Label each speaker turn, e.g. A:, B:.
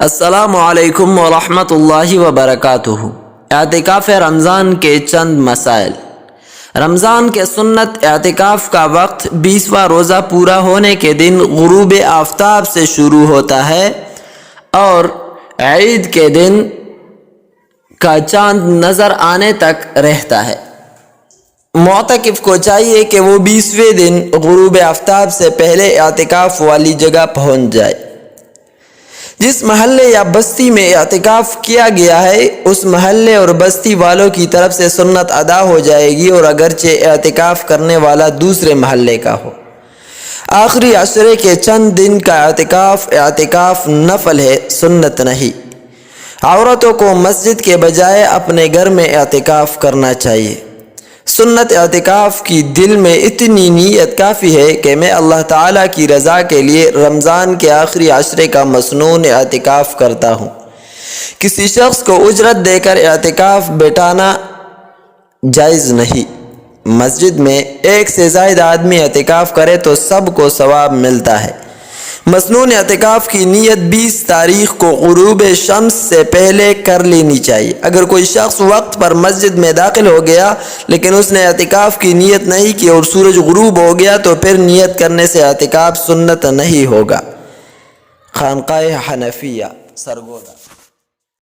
A: السلام علیکم ورحمۃ اللہ وبرکاتہ۔ اعتکاف رمضان کے چند مسائل۔ رمضان کے سنت اعتکاف کا وقت 20واں روزہ پورا ہونے کے دن غروب آفتاب سے شروع ہوتا ہے اور عید کے دن کا چاند نظر آنے تک رہتا ہے۔ معتکف کو چاہیے کہ وہ 20ویں دن غروب آفتاب سے پہلے اعتکاف والی جگہ پہنچ جائے۔ جس محلے یا بستی میں اعتکاف کیا گیا ہے اس محلے اور بستی والوں کی طرف سے سنت ادا ہو جائے گی، اور اگرچہ اعتکاف کرنے والا دوسرے محلے کا ہو۔ آخری عشرے کے چند دن کا اعتکاف نفل ہے، سنت نہیں۔ عورتوں کو مسجد کے بجائے اپنے گھر میں اعتکاف کرنا چاہیے۔ سنت اعتکاف کی دل میں اتنی نیت کافی ہے کہ میں اللہ تعالیٰ کی رضا کے لیے رمضان کے آخری عشرے کا مسنون اعتکاف کرتا ہوں۔ کسی شخص کو اجرت دے کر اعتکاف بٹھانا جائز نہیں۔ مسجد میں ایک سے زائد آدمی اعتکاف کرے تو سب کو ثواب ملتا ہے۔ مسنون اعتکاف کی نیت 20 تاریخ کو غروب شمس سے پہلے کر لینی چاہیے۔ اگر کوئی شخص وقت پر مسجد میں داخل ہو گیا لیکن اس نے اعتکاف کی نیت نہیں کی اور سورج غروب ہو گیا تو پھر نیت کرنے سے اعتکاف سنت نہیں ہوگا۔ خانقاہ حنفیہ، سرگودا۔